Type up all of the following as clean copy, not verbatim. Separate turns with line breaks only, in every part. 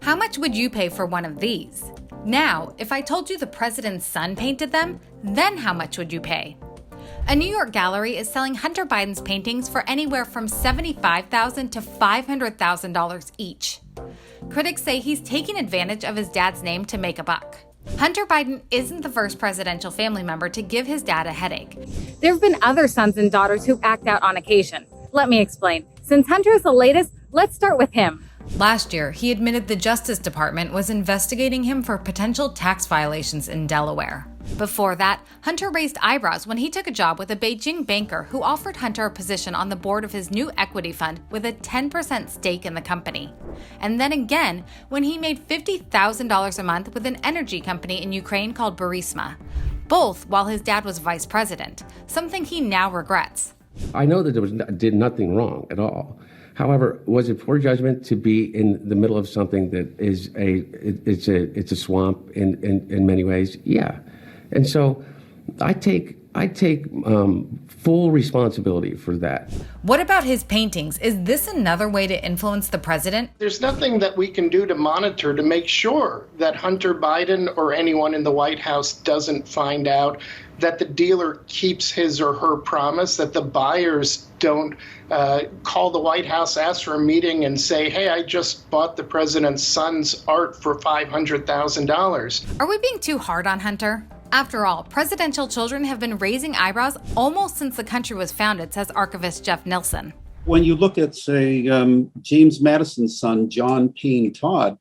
How much would you pay for one of these? Now, if I told you the president's son painted them, then how much would you pay? A New York gallery is selling Hunter Biden's paintings for anywhere from $75,000 to $500,000 each. Critics say he's taking advantage of his dad's name to make a buck. Hunter Biden isn't the first presidential family member to give his dad a headache.
There have been other sons and daughters who act out on occasion. Let me explain. Since Hunter is the latest, let's start with him.
Last year, he admitted the Justice Department was investigating him for potential tax violations in Delaware. Before that, Hunter raised eyebrows when he took a job with a Beijing banker who offered Hunter a position on the board of his new equity fund with a 10% stake in the company. And then again, when he made $50,000 a month with an energy company in Ukraine called Burisma. Both while his dad was vice president, something he now regrets.
I know that did nothing wrong at all. However, was it poor judgment to be in the middle of something that is it's a swamp in many ways? Yeah. And so I take full responsibility for that.
What about his paintings? Is this another way to influence the president?
There's nothing that we can do to monitor to make sure that Hunter Biden or anyone in the White House doesn't find out, that the dealer keeps his or her promise, that the buyers don't call the White House, ask for a meeting, and say, hey, I just bought the president's son's art for $500,000.
Are we being too hard on Hunter? After all, presidential children have been raising eyebrows almost since the country was founded, says archivist Jeff Nilsson.
When you look at, say, James Madison's son, John Payne Todd,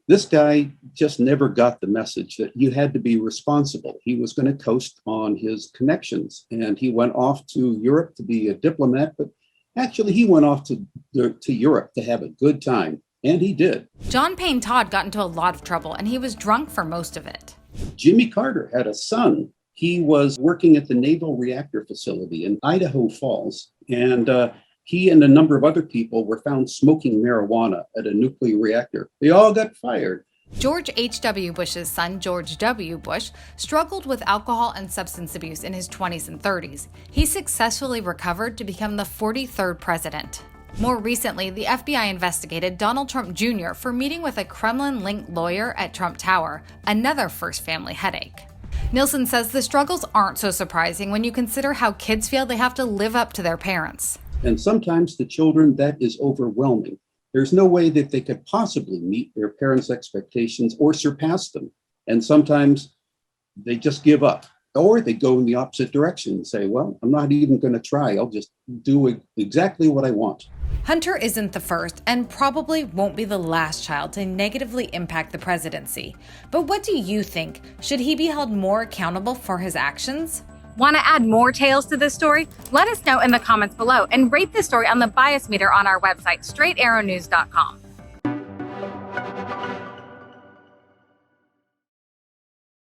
this guy just never got the message that you had to be responsible. He was going to coast on his connections, and he went off to Europe to be a diplomat, but actually he went off to Europe to have a good time, and he did.
John Payne Todd got into a lot of trouble, and he was drunk for most of it.
Jimmy Carter had a son. He was working at the Naval Reactor Facility in Idaho Falls, and he and a number of other people were found smoking marijuana at a nuclear reactor. They all got fired.
George H.W. Bush's son, George W. Bush, struggled with alcohol and substance abuse in his 20s and 30s. He successfully recovered to become the 43rd president. More recently, the FBI investigated Donald Trump Jr. for meeting with a Kremlin-linked lawyer at Trump Tower, another first family headache. Nilsson says the struggles aren't so surprising when you consider how kids feel they have to live up to their parents.
And sometimes the children, that is overwhelming. There's no way that they could possibly meet their parents' expectations or surpass them. And sometimes they just give up, or they go in the opposite direction and say, well, I'm not even going to try. I'll just do exactly what I want.
Hunter isn't the first and probably won't be the last child to negatively impact the presidency. But what do you think? Should he be held more accountable for his actions?
Want to add more tales to this story? Let us know in the comments below and rate this story on the bias meter on our website, straightarrownews.com.